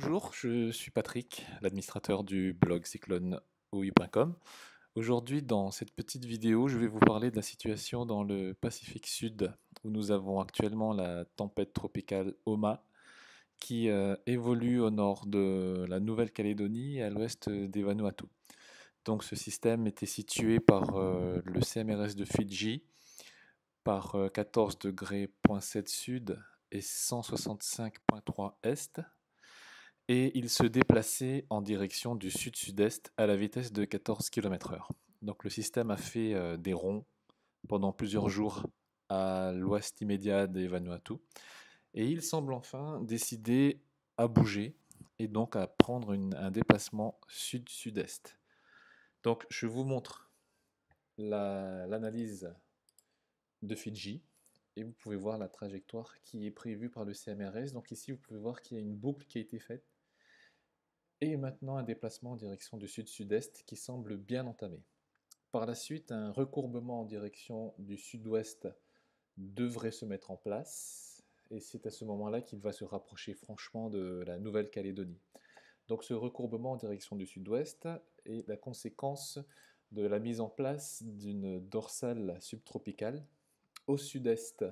Bonjour, je suis Patrick, l'administrateur du blog cycloneoi.com. Aujourd'hui, dans cette petite vidéo, je vais vous parler de la situation dans le Pacifique Sud, où nous avons actuellement la tempête tropicale Oma, qui évolue au nord de la Nouvelle-Calédonie et à l'ouest des Vanuatu. Donc ce système était situé par le CMRS de Fidji, par 14 degrés,7 sud et 165,3 est. Et il se déplaçait en direction du sud-sud-est à la vitesse de 14 km/h. Donc le système a fait des ronds pendant plusieurs jours à l'ouest immédiat des Vanuatu et il semble enfin décider à bouger et donc à prendre un déplacement sud-sud-est. Donc je vous montre l'analyse de Fidji et vous pouvez voir la trajectoire qui est prévue par le CMRS. Donc ici vous pouvez voir qu'il y a une boucle qui a été faite et maintenant un déplacement en direction du sud-sud-est qui semble bien entamé. Par la suite, un recourbement en direction du sud-ouest devrait se mettre en place, et c'est à ce moment-là qu'il va se rapprocher franchement de la Nouvelle-Calédonie. Donc ce recourbement en direction du sud-ouest est la conséquence de la mise en place d'une dorsale subtropicale au sud-est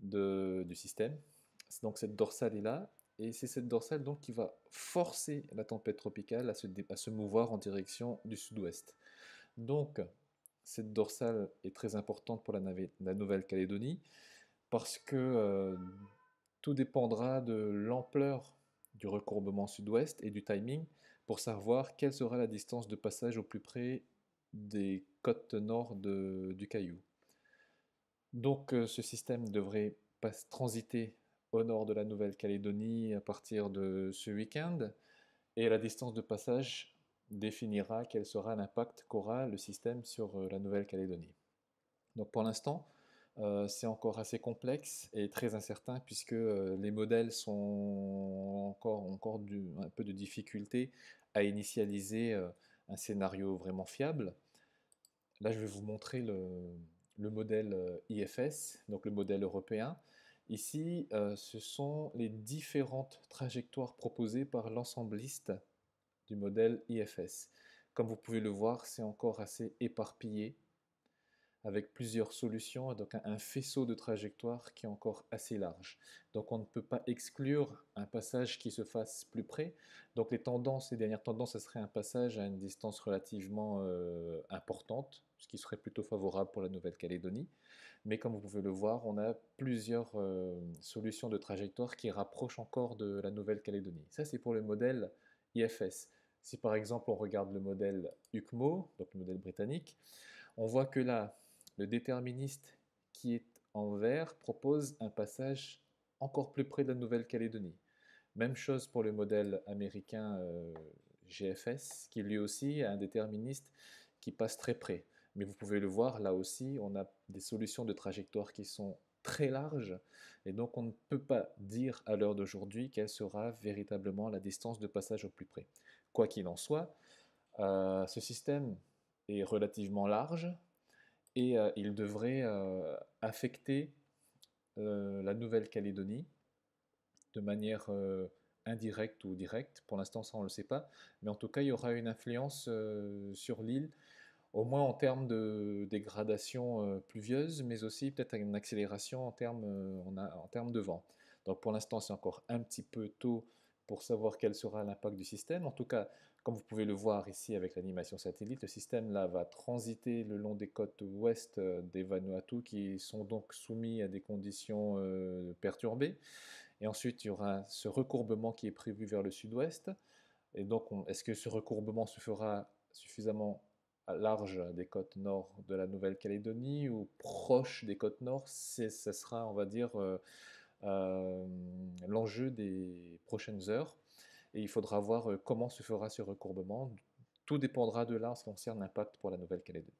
du système. Donc cette dorsale est là, et c'est cette dorsale donc qui va forcer la tempête tropicale à se mouvoir en direction du sud-ouest. Donc cette dorsale est très importante pour la Nouvelle-Calédonie parce que tout dépendra de l'ampleur du recourbement sud-ouest et du timing pour savoir quelle sera la distance de passage au plus près des côtes nord du Caillou. Donc ce système devrait transiter au nord de la Nouvelle-Calédonie à partir de ce week-end, et la distance de passage définira quel sera l'impact qu'aura le système sur la Nouvelle-Calédonie. Donc pour l'instant, c'est encore assez complexe et très incertain puisque les modèles ont encore un peu de difficulté à initialiser un scénario vraiment fiable. Là, je vais vous montrer le modèle IFS, donc le modèle européen. Ici, ce sont les différentes trajectoires proposées par l'ensembliste du modèle IFS. Comme vous pouvez le voir, c'est encore assez éparpillé, avec plusieurs solutions, et donc un faisceau de trajectoires qui est encore assez large. Donc on ne peut pas exclure un passage qui se fasse plus près. Donc les dernières tendances, ce serait un passage à une distance relativement importante, ce qui serait plutôt favorable pour la Nouvelle-Calédonie. Mais comme vous pouvez le voir, on a plusieurs solutions de trajectoire qui rapprochent encore de la Nouvelle-Calédonie. Ça, c'est pour le modèle IFS. Si par exemple on regarde le modèle UCMO, donc le modèle britannique, on voit que là, le déterministe qui est en vert propose un passage encore plus près de la Nouvelle-Calédonie. Même chose pour le modèle américain GFS, qui lui aussi a un déterministe qui passe très près. Mais vous pouvez le voir, là aussi, on a des solutions de trajectoire qui sont très larges, et donc on ne peut pas dire à l'heure d'aujourd'hui quelle sera véritablement la distance de passage au plus près. Quoi qu'il en soit, ce système est relativement large, et il devrait affecter la Nouvelle-Calédonie de manière indirecte ou directe. Pour l'instant, ça, on ne le sait pas. Mais en tout cas, il y aura une influence sur l'île, au moins en termes de dégradation pluvieuse, mais aussi peut-être une accélération en termes de vent. Donc pour l'instant, c'est encore un petit peu tôt pour savoir quel sera l'impact du système. En tout cas, comme vous pouvez le voir ici avec l'animation satellite, le système là va transiter le long des côtes ouest des Vanuatu qui sont donc soumis à des conditions perturbées. Et ensuite, il y aura ce recourbement qui est prévu vers le sud-ouest. Et donc, est-ce que ce recourbement se fera suffisamment large des côtes nord de la Nouvelle-Calédonie ou proche des côtes nord? Ce sera, on va dire, euh, l'enjeu des prochaines heures. Et il faudra voir comment se fera ce recourbement. Tout dépendra de là en ce qui concerne l'impact pour la Nouvelle-Calédonie.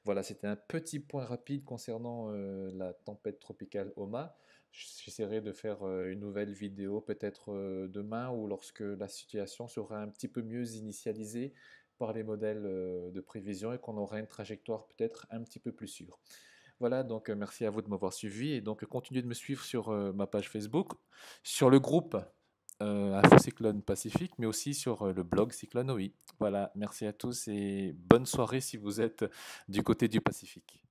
Voilà, c'était un petit point rapide concernant la tempête tropicale Oma. J'essaierai de faire une nouvelle vidéo peut-être demain ou lorsque la situation sera un petit peu mieux initialisée par les modèles de prévision et qu'on aura une trajectoire peut-être un petit peu plus sûre. Voilà, donc merci à vous de m'avoir suivi et donc continuez de me suivre sur ma page Facebook, sur le groupe Infocyclone Pacifique, mais aussi sur le blog Cyclone OI. Voilà, merci à tous et bonne soirée si vous êtes du côté du Pacifique.